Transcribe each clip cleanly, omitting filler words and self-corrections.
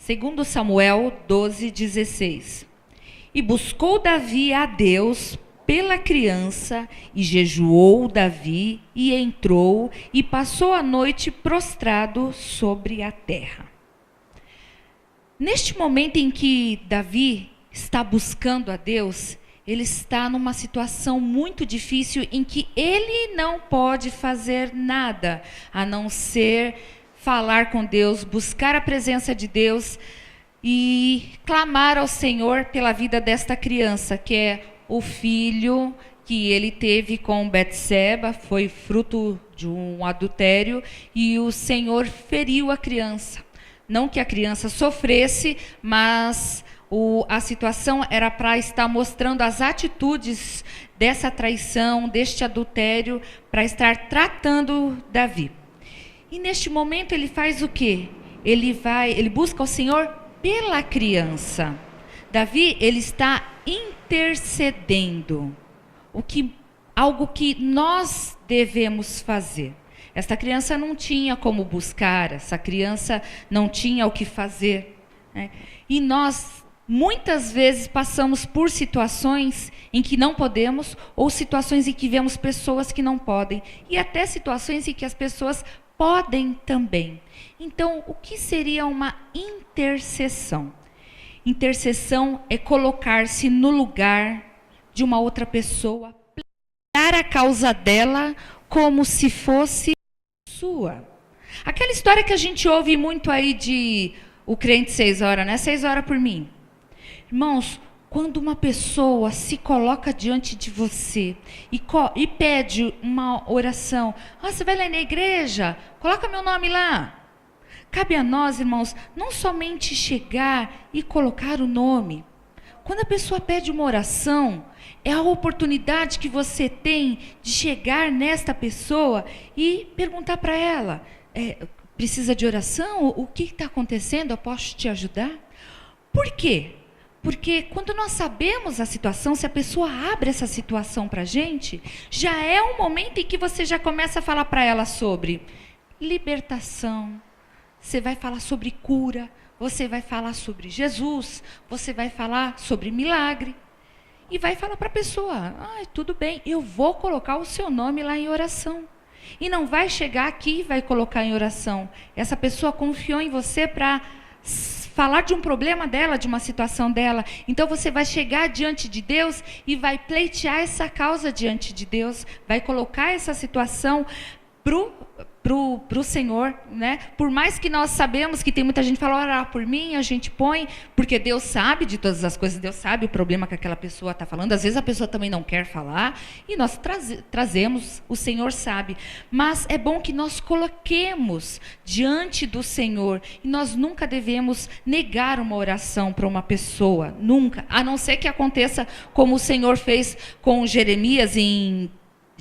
Segundo Samuel 12:16. E buscou Davi a Deus pela criança, e jejuou Davi, e entrou, e passou a noite prostrado sobre a terra. Neste momento em que Davi está buscando a Deus, ele está numa situação muito difícil em que ele não pode fazer nada, a não ser falar com Deus, buscar a presença de Deus e clamar ao Senhor pela vida desta criança, que é o filho que ele teve com Betseba, foi fruto de um adultério, e o Senhor feriu a criança. Não que a criança sofresse, mas a situação era para estar mostrando as atitudes dessa traição, deste adultério, para estar tratando Davi. E neste momento ele faz o quê? Ele busca o Senhor pela criança. Davi, ele está intercedendo, algo que nós devemos fazer. Esta criança não tinha como buscar, essa criança não tinha o que fazer, né? E nós, muitas vezes, passamos por situações em que não podemos, ou situações em que vemos pessoas que não podem, e até situações em que as pessoas podem também. Então, o que seria uma intercessão? Intercessão é colocar-se no lugar de uma outra pessoa, pleitear a causa dela como se fosse sua. Aquela história que a gente ouve muito aí de o crente 6 horas, né? 6 horas por mim. Irmãos, quando uma pessoa se coloca diante de você e pede uma oração, você vai lá na igreja, coloca meu nome lá. Cabe a nós, irmãos, não somente chegar e colocar o nome. Quando a pessoa pede uma oração, é a oportunidade que você tem de chegar nesta pessoa e perguntar para ela, precisa de oração? O que está acontecendo? Eu posso te ajudar? Por quê? Porque quando nós sabemos a situação, se a pessoa abre essa situação para a gente, já é um momento em que você já começa a falar para ela sobre libertação, você vai falar sobre cura, você vai falar sobre Jesus, você vai falar sobre milagre. E vai falar para a pessoa, tudo bem, eu vou colocar o seu nome lá em oração. E não vai chegar aqui e vai colocar em oração. Essa pessoa confiou em você para falar de um problema dela, de uma situação dela. Então você vai chegar diante de Deus e vai pleitear essa causa diante de Deus, vai colocar essa situação pro Senhor, né? Por mais que nós sabemos que tem muita gente que fala, orar por mim, a gente põe, porque Deus sabe de todas as coisas, Deus sabe o problema que aquela pessoa está falando, às vezes a pessoa também não quer falar, e nós trazemos, o Senhor sabe, mas é bom que nós coloquemos diante do Senhor, e nós nunca devemos negar uma oração para uma pessoa, nunca, a não ser que aconteça como o Senhor fez com Jeremias em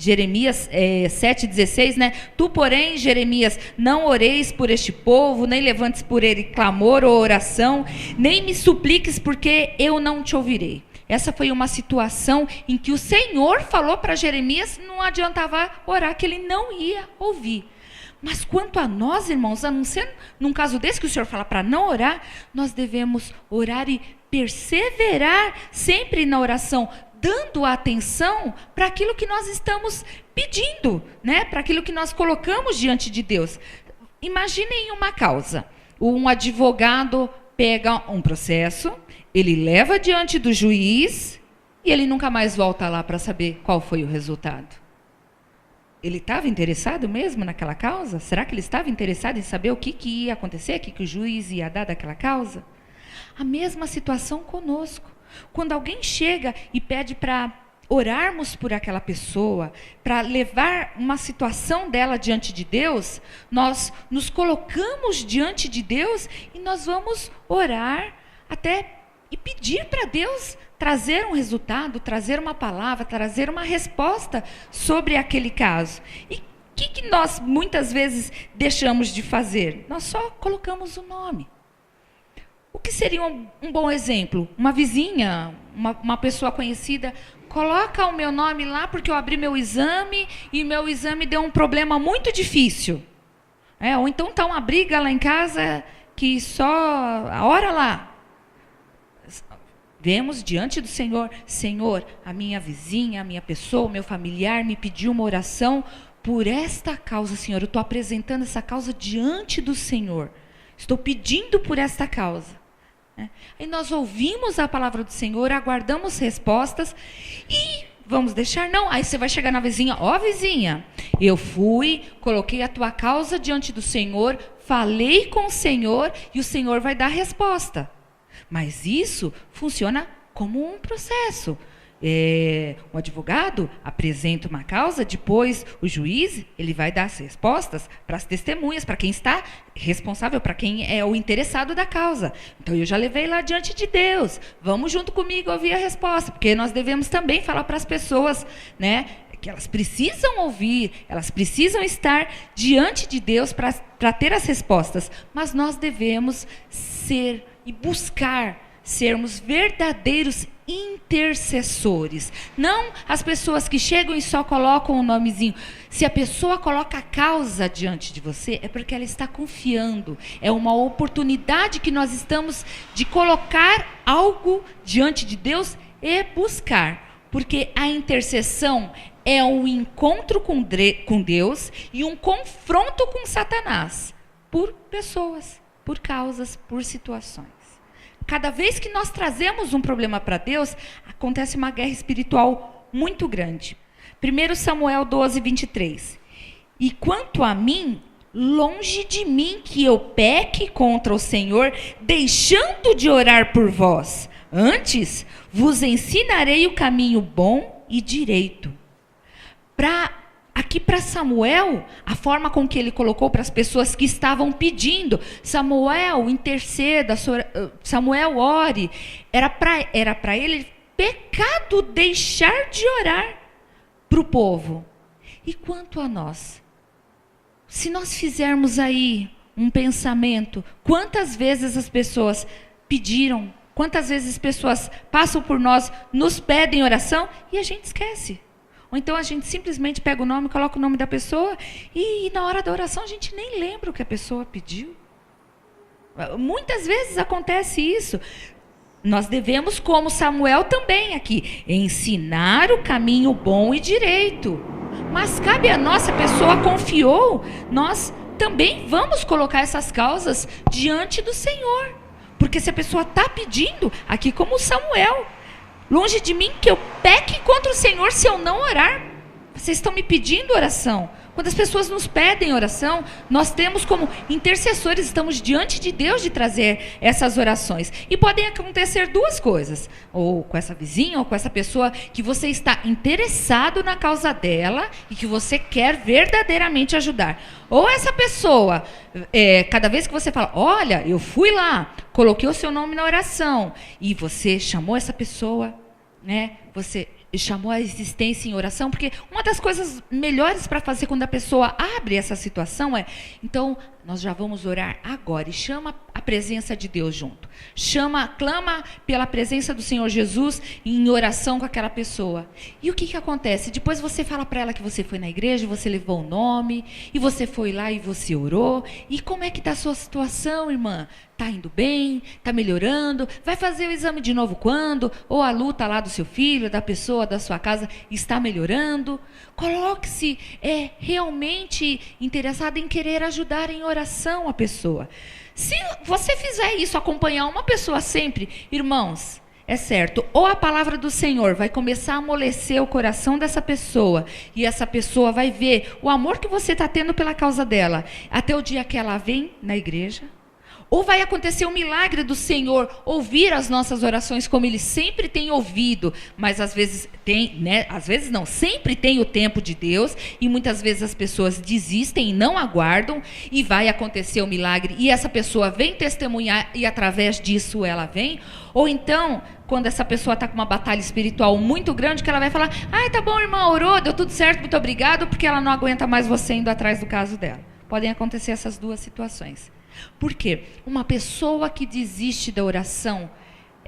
Jeremias 7,16, né? Tu, porém, Jeremias, não oreis por este povo, nem levantes por ele clamor ou oração, nem me supliques, porque eu não te ouvirei. Essa foi uma situação em que o Senhor falou para Jeremias, não adiantava orar, que ele não ia ouvir. Mas quanto a nós, irmãos, a não ser num caso desse que o Senhor fala para não orar, nós devemos orar e perseverar sempre na oração, dando atenção para aquilo que nós estamos pedindo, né? Para aquilo que nós colocamos diante de Deus. Imaginem uma causa. Um advogado pega um processo, ele leva diante do juiz e ele nunca mais volta lá para saber qual foi o resultado. Ele estava interessado mesmo naquela causa? Será que ele estava interessado em saber o que ia acontecer, o que o juiz ia dar daquela causa? A mesma situação conosco. Quando alguém chega e pede para orarmos por aquela pessoa, para levar uma situação dela diante de Deus, nós nos colocamos diante de Deus e nós vamos orar até e pedir para Deus trazer um resultado, trazer uma palavra, trazer uma resposta sobre aquele caso. E o que nós muitas vezes deixamos de fazer? Nós só colocamos o nome. O que seria um bom exemplo? Uma vizinha, uma pessoa conhecida, coloca o meu nome lá porque eu abri meu exame e meu exame deu um problema muito difícil. Ou então está uma briga lá em casa que só ora lá. Vemos diante do Senhor, Senhor, a minha vizinha, a minha pessoa, o meu familiar me pediu uma oração por esta causa, Senhor. Eu estou apresentando essa causa diante do Senhor. Estou pedindo por esta causa. Aí nós ouvimos a palavra do Senhor, aguardamos respostas e vamos deixar? Não. Aí você vai chegar na vizinha, ó vizinha, eu fui, coloquei a tua causa diante do Senhor, falei com o Senhor e o Senhor vai dar a resposta. Mas isso funciona como um processo. Um advogado apresenta uma causa, depois o juiz ele vai dar as respostas para as testemunhas, para quem está responsável, para quem é o interessado da causa. Então eu já levei lá diante de Deus, vamos junto comigo ouvir a resposta, porque nós devemos também falar para as pessoas, né, que elas precisam ouvir, elas precisam estar diante de Deus para ter as respostas, mas nós devemos ser e buscar sermos verdadeiros intercessores. Não as pessoas que chegam e só colocam um nomezinho. Se a pessoa coloca a causa diante de você, é porque ela está confiando. É uma oportunidade que nós estamos de colocar algo diante de Deus e buscar. Porque a intercessão é um encontro com Deus e um confronto com Satanás. Por pessoas, por causas, por situações. Cada vez que nós trazemos um problema para Deus, acontece uma guerra espiritual muito grande. 1 Samuel 12, 23. E quanto a mim, longe de mim que eu peque contra o Senhor, deixando de orar por vós. Antes, vos ensinarei o caminho bom e direito. Aqui para Samuel, a forma com que ele colocou para as pessoas que estavam pedindo, Samuel interceda, Samuel ore, era para ele pecado deixar de orar para o povo. E quanto a nós? Se nós fizermos aí um pensamento, quantas vezes as pessoas pediram, quantas vezes as pessoas passam por nós, nos pedem oração e a gente esquece. Ou então a gente simplesmente pega o nome, coloca o nome da pessoa e na hora da oração a gente nem lembra o que a pessoa pediu. Muitas vezes acontece isso. Nós devemos, como Samuel também aqui, ensinar o caminho bom e direito. Mas cabe a nós, se a pessoa confiou, nós também vamos colocar essas causas diante do Senhor. Porque se a pessoa está pedindo, aqui como Samuel, longe de mim que eu peque contra o Senhor se eu não orar. Vocês estão me pedindo oração. Quando as pessoas nos pedem oração, nós temos como intercessores, estamos diante de Deus de trazer essas orações. E podem acontecer duas coisas. Ou com essa vizinha, ou com essa pessoa que você está interessado na causa dela e que você quer verdadeiramente ajudar. Ou essa pessoa, cada vez que você fala, olha, eu fui lá, coloquei o seu nome na oração, e você chamou essa pessoa, né? Você chamou a existência em oração, porque uma das coisas melhores para fazer quando a pessoa abre essa situação então, nós já vamos orar agora, e chama a presença de Deus junto. Clama pela presença do Senhor Jesus em oração com aquela pessoa. E o que acontece? Depois você fala para ela que você foi na igreja, você levou o nome, e você foi lá e você orou. E como é que está a sua situação, irmã? Está indo bem? Está melhorando? Vai fazer o exame de novo quando? Ou a luta lá do seu filho, da pessoa, da sua casa, está melhorando? Coloque-se realmente interessado em querer ajudar em oração a pessoa. Se você fizer isso, acompanhar uma pessoa sempre, irmãos, é certo, ou a palavra do Senhor vai começar a amolecer o coração dessa pessoa, e essa pessoa vai ver o amor que você está tendo pela causa dela, até o dia que ela vem na igreja. Ou vai acontecer um milagre do Senhor ouvir as nossas orações como Ele sempre tem ouvido, mas às vezes sempre tem o tempo de Deus, e muitas vezes as pessoas desistem e não aguardam, e vai acontecer o milagre, e essa pessoa vem testemunhar, e através disso ela vem. Ou então, quando essa pessoa está com uma batalha espiritual muito grande, que ela vai falar, tá bom, irmã, orou, deu tudo certo, muito obrigado, porque ela não aguenta mais você indo atrás do caso dela. Podem acontecer essas duas situações. Por quê? Uma pessoa que desiste da oração,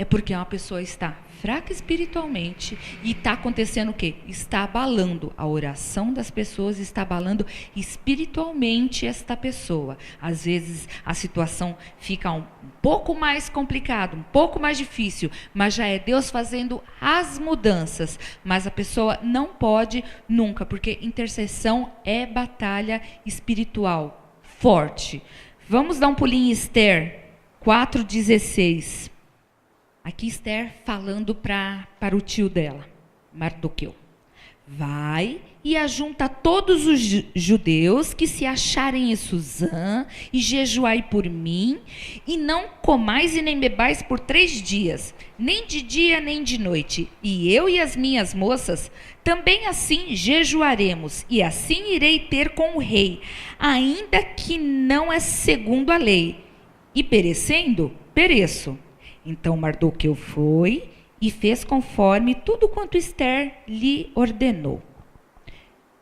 é porque uma pessoa está fraca espiritualmente e está acontecendo o quê? Está abalando a oração das pessoas, está abalando espiritualmente esta pessoa. Às vezes a situação fica um pouco mais complicada, um pouco mais difícil, mas já é Deus fazendo as mudanças. Mas a pessoa não pode nunca, porque intercessão é batalha espiritual forte. Vamos dar um pulinho em Esther 4,16. Aqui Esther falando para o tio dela, Mardoqueu. Vai e ajunta todos os judeus que se acharem em Suzã e jejuai por mim, e não comais e nem bebais por 3 dias, nem de dia nem de noite. E eu e as minhas moças também assim jejuaremos, e assim irei ter com o rei, ainda que não é segundo a lei. E perecendo, pereço. Então Mardoqueu foi e fez conforme tudo quanto Esther lhe ordenou.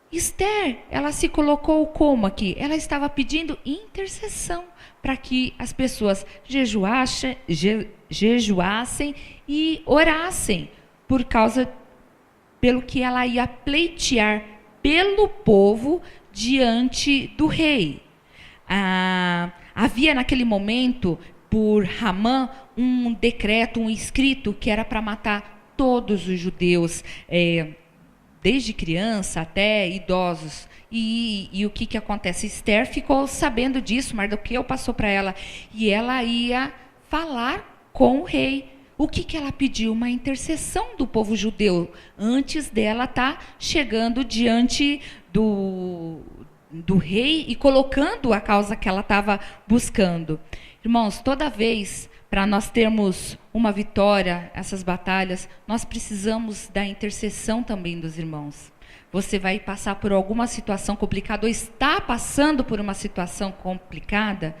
Esther, ela se colocou como aqui? Ela estava pedindo intercessão para que as pessoas jejuassem e orassem pelo que ela ia pleitear pelo povo diante do rei. Havia naquele momento, por Ramã, um decreto, um escrito que era para matar todos os judeus, desde criança até idosos. E o que acontece? Esther ficou sabendo disso, Mardoqueu passou para ela, e ela ia falar com o rei. O que ela pediu? Uma intercessão do povo judeu, antes dela estar chegando diante do rei e colocando a causa que ela estava buscando. Irmãos, toda vez, para nós termos uma vitória, essas batalhas, nós precisamos da intercessão também dos irmãos. Você vai passar por alguma situação complicada, ou está passando por uma situação complicada,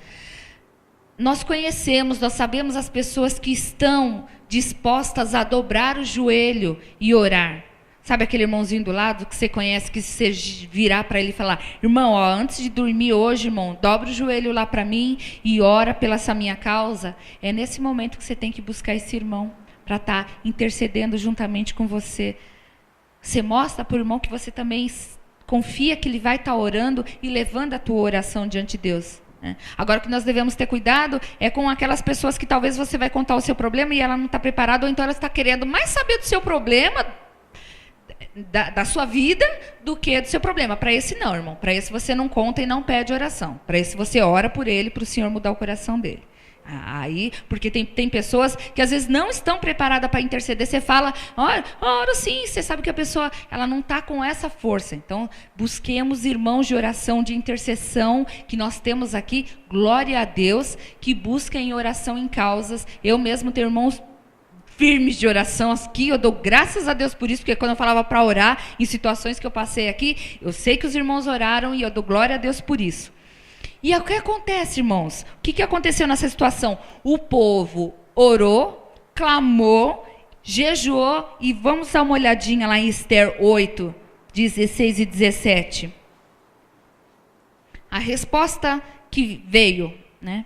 nós conhecemos, nós sabemos as pessoas que estão dispostas a dobrar o joelho e orar. Sabe aquele irmãozinho do lado que você conhece, que você virar para ele e falar: irmão, ó, antes de dormir hoje, irmão, dobra o joelho lá para mim e ora pela essa minha causa? É nesse momento que você tem que buscar esse irmão para estar intercedendo juntamente com você. Você mostra para o irmão que você também confia que ele vai estar orando e levando a tua oração diante de Deus. Agora, o que nós devemos ter cuidado é com aquelas pessoas que talvez você vai contar o seu problema e ela não está preparada, ou então ela está querendo mais saber do seu problema, da sua vida, do que do seu problema. Para esse não, irmão. Para esse você não conta e não pede oração. Para esse você ora por ele, para o Senhor mudar o coração dele. Aí, porque tem pessoas que às vezes não estão preparadas para interceder. Você fala: ora sim, você sabe que a pessoa ela não está com essa força. Então, busquemos irmãos de oração, de intercessão, que nós temos aqui, glória a Deus, que busquem oração em causas. Eu mesmo tenho irmãos firmes de oração aqui, eu dou graças a Deus por isso, porque quando eu falava para orar, em situações que eu passei aqui, eu sei que os irmãos oraram e eu dou glória a Deus por isso. E o que acontece, irmãos? O que aconteceu nessa situação? O povo orou, clamou, jejuou, e vamos dar uma olhadinha lá em Esther 8, 16 e 17. A resposta que veio, né?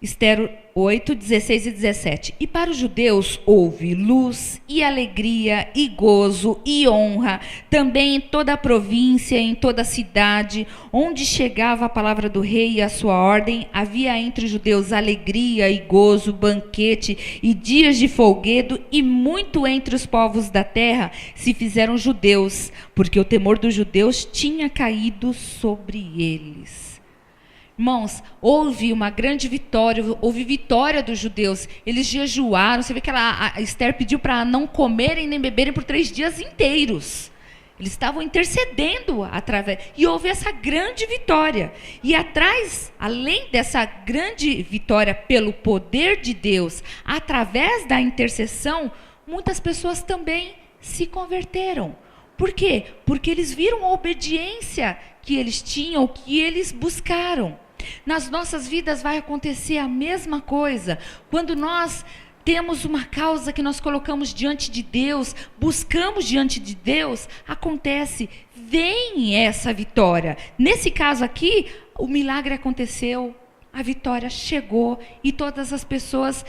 Esther 8, 16 e 17. E para os judeus houve luz e alegria e gozo e honra, também em toda a província, em toda a cidade, onde chegava a palavra do rei e a sua ordem, havia entre os judeus alegria e gozo, banquete e dias de folguedo, e muito entre os povos da terra se fizeram judeus, porque o temor dos judeus tinha caído sobre eles. Irmãos, houve uma grande vitória, houve vitória dos judeus. Eles jejuaram. Você vê que a Esther pediu para não comerem nem beberem por 3 dias inteiros. Eles estavam intercedendo através. E houve essa grande vitória. E atrás, além dessa grande vitória pelo poder de Deus, através da intercessão, muitas pessoas também se converteram. Por quê? Porque eles viram a obediência que eles tinham, que eles buscaram. Nas nossas vidas vai acontecer a mesma coisa. Quando nós temos uma causa que nós colocamos diante de Deus, buscamos diante de Deus, acontece, vem essa vitória. Nesse caso aqui, o milagre aconteceu, a vitória chegou e todas as pessoas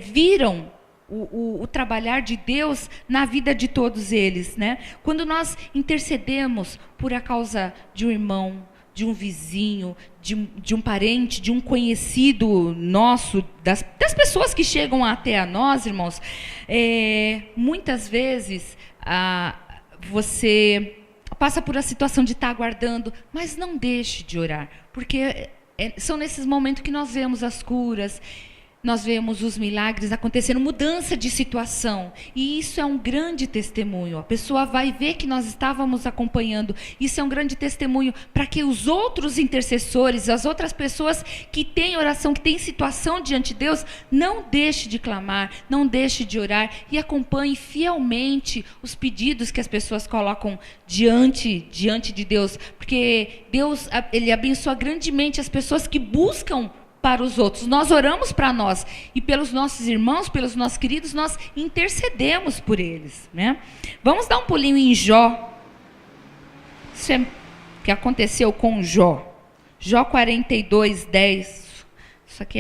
viram o trabalhar de Deus na vida de todos eles, né? Quando nós intercedemos por a causa de um irmão, de um vizinho, de um parente, de um conhecido nosso, das pessoas que chegam até a nós, irmãos, muitas vezes você passa por a situação de estar aguardando, mas não deixe de orar, porque são nesses momentos que nós vemos as curas, nós vemos os milagres acontecendo, mudança de situação. E isso é um grande testemunho. A pessoa vai ver que nós estávamos acompanhando. Isso é um grande testemunho para que os outros intercessores, as outras pessoas que têm oração, que têm situação diante de Deus, não deixe de clamar, não deixe de orar e acompanhe fielmente os pedidos que as pessoas colocam diante de Deus. Porque Deus, Ele abençoa grandemente as pessoas que buscam para os outros. Nós oramos para nós e pelos nossos irmãos, pelos nossos queridos, nós intercedemos por eles, né? Vamos dar um pulinho em Jó. Isso é o que aconteceu com Jó. Jó 42, 10. Isso aqui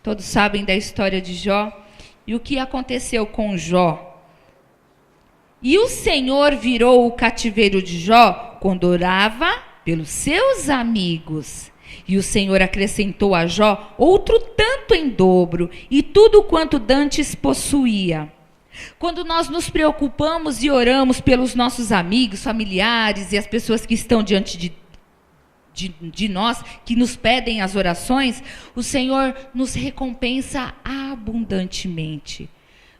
todos sabem da história de Jó. E o que aconteceu com Jó? E o Senhor virou o cativeiro de Jó quando orava pelos seus amigos. E o Senhor acrescentou a Jó outro tanto em dobro, e tudo quanto dantes possuía. Quando nós nos preocupamos e oramos pelos nossos amigos, familiares e as pessoas que estão diante de nós, que nos pedem as orações, o Senhor nos recompensa abundantemente.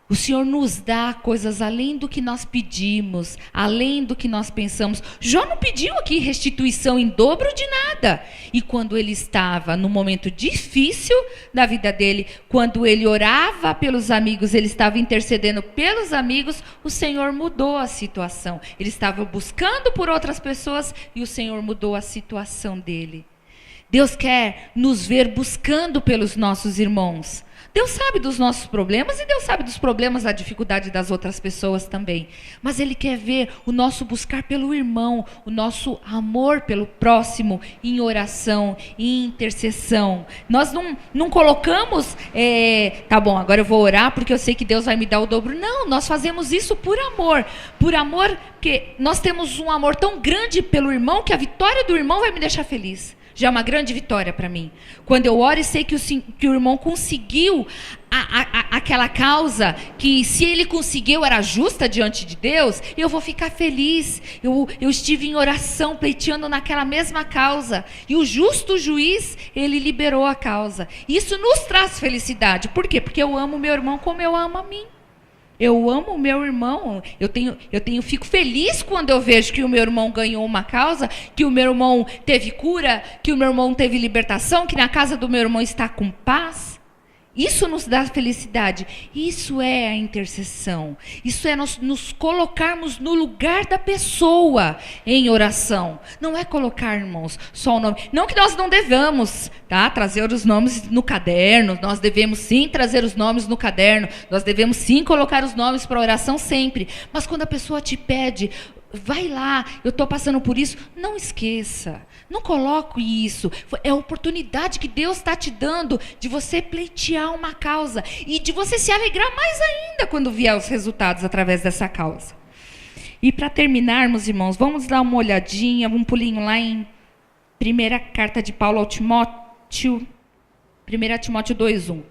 O Senhor nos dá coisas além do que nós pedimos, além do que nós pensamos. Jó não pediu aqui restituição em dobro de nada. E quando ele estava num momento difícil da vida dele, quando ele orava pelos amigos, ele estava intercedendo pelos amigos, o Senhor mudou a situação. Ele estava buscando por outras pessoas e o Senhor mudou a situação dele. Deus quer nos ver buscando pelos nossos irmãos. Deus sabe dos nossos problemas e Deus sabe dos problemas, da dificuldade das outras pessoas também. Mas Ele quer ver o nosso buscar pelo irmão, o nosso amor pelo próximo em oração, em intercessão. Nós não colocamos, tá bom, agora eu vou orar porque eu sei que Deus vai me dar o dobro. Não, nós fazemos isso por amor. Por amor, porque nós temos um amor tão grande pelo irmão que a vitória do irmão vai me deixar feliz. Já é uma grande vitória para mim. Quando eu oro e sei que o irmão conseguiu aquela causa, que se ele conseguiu era justa diante de Deus, eu vou ficar feliz. Eu estive em oração pleiteando naquela mesma causa. E o justo juiz, ele liberou a causa. Isso nos traz felicidade. Por quê? Porque eu amo meu irmão como eu amo a mim. Eu amo o meu irmão, fico feliz quando eu vejo que o meu irmão ganhou uma causa, que o meu irmão teve cura, que o meu irmão teve libertação, que na casa do meu irmão está com paz. Isso nos dá felicidade. Isso é a intercessão. Isso é nós nos colocarmos no lugar da pessoa em oração. Não é colocar, irmãos, só o nome. Não que nós não devamos, tá, trazer os nomes no caderno. Nós devemos sim trazer os nomes no caderno. Nós devemos sim colocar os nomes para oração sempre. Mas quando a pessoa te pede, vai lá, eu estou passando por isso, não esqueça. Não coloque isso. É a oportunidade que Deus está te dando de você pleitear uma causa e de você se alegrar mais ainda quando vier os resultados através dessa causa. E para terminarmos, irmãos, vamos dar uma olhadinha, um pulinho lá em primeira carta de Paulo ao Timóteo, 1 Timóteo 2:1.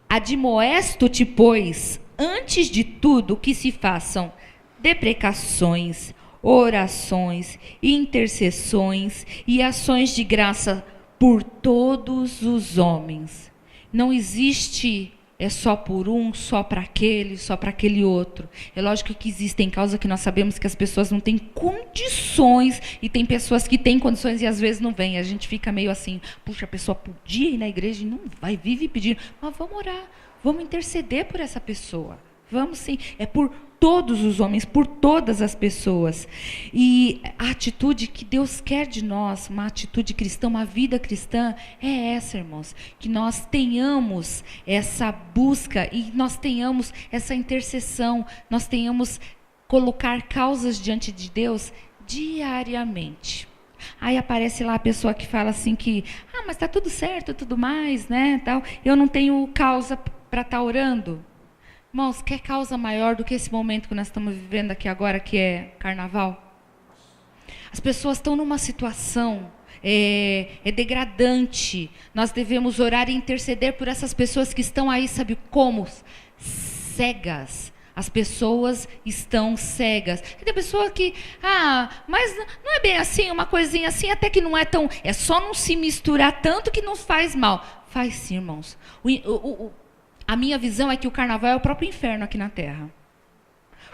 Admoesto-te, pois, antes de tudo que se façam deprecações, orações, intercessões e ações de graça por todos os homens. Não existe só por um, só para aquele outro. É lógico que existem causas que nós sabemos que as pessoas não têm condições e tem pessoas que têm condições e às vezes não vêm. A gente fica meio assim, puxa, a pessoa podia ir na igreja e não vai, vive pedindo. Mas vamos orar, vamos interceder por essa pessoa. Vamos sim, é por todos os homens, por todas as pessoas. E a atitude que Deus quer de nós, uma atitude cristã, uma vida cristã, é essa, irmãos. Que nós tenhamos essa busca e nós tenhamos essa intercessão, nós tenhamos colocar causas diante de Deus diariamente. Aí aparece lá a pessoa que fala assim que, mas está tudo certo, tudo mais, né, tal. Eu não tenho causa para estar orando? Irmãos, quer causa maior do que esse momento que nós estamos vivendo aqui agora, que é carnaval? As pessoas estão numa situação degradante. Nós devemos orar e interceder por essas pessoas que estão aí, sabe como? Cegas. As pessoas estão cegas. E tem pessoa que, mas não é bem assim, uma coisinha assim, até que não é tão... É só não se misturar tanto que não faz mal. Faz sim, irmãos. A minha visão é que o carnaval é o próprio inferno aqui na Terra.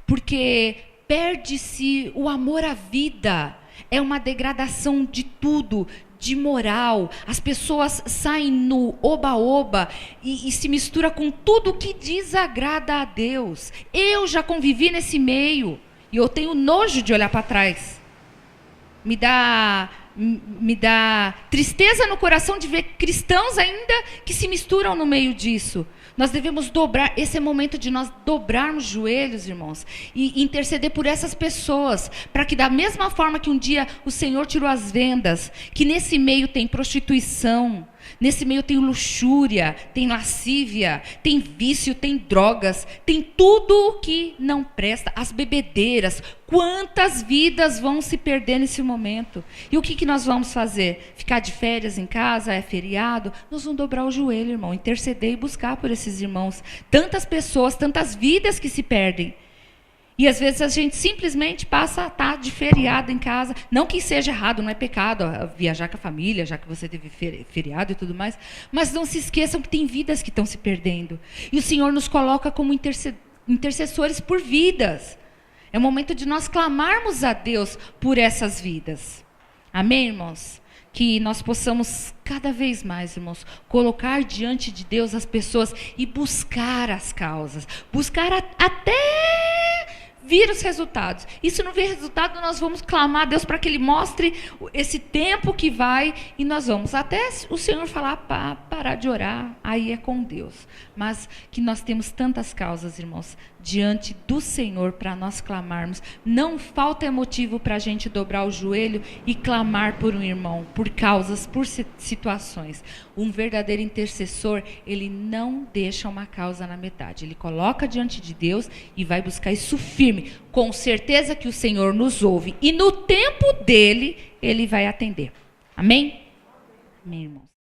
Porque perde-se o amor à vida. É uma degradação de tudo, de moral. As pessoas saem no oba-oba e se mistura com tudo que desagrada a Deus. Eu já convivi nesse meio e eu tenho nojo de olhar para trás. Me dá tristeza no coração de ver cristãos ainda que se misturam no meio disso. Nós devemos dobrar, esse é o momento de nós dobrarmos joelhos, irmãos, e interceder por essas pessoas, para que da mesma forma que um dia o Senhor tirou as vendas, que nesse meio tem prostituição, nesse meio tem luxúria, tem lascívia, tem vício, tem drogas, tem tudo que não presta, as bebedeiras. Quantas vidas vão se perder nesse momento? E o que nós vamos fazer? Ficar de férias em casa? É feriado? Nós vamos dobrar o joelho, irmão, interceder e buscar por esses irmãos. Tantas pessoas, tantas vidas que se perdem. E às vezes a gente simplesmente passa a estar de feriado em casa. Não que seja errado, não é pecado viajar com a família, já que você teve feriado e tudo mais. Mas não se esqueçam que tem vidas que estão se perdendo. E o Senhor nos coloca como intercessores por vidas. É o momento de nós clamarmos a Deus por essas vidas. Amém, irmãos? Que nós possamos cada vez mais, irmãos, colocar diante de Deus as pessoas e buscar as causas. Buscar até vir os resultados. E se não vir resultado, nós vamos clamar a Deus para que Ele mostre esse tempo que vai, e nós vamos até o Senhor falar para parar de orar, aí é com Deus. Mas que nós temos tantas causas, irmãos, diante do Senhor para nós clamarmos. Não falta motivo para a gente dobrar o joelho e clamar por um irmão, por causas, por situações. Um verdadeiro intercessor, ele não deixa uma causa na metade. Ele coloca diante de Deus e vai buscar isso firme. Com certeza que o Senhor nos ouve. E no tempo dele, ele vai atender. Amém? Amém, irmãos.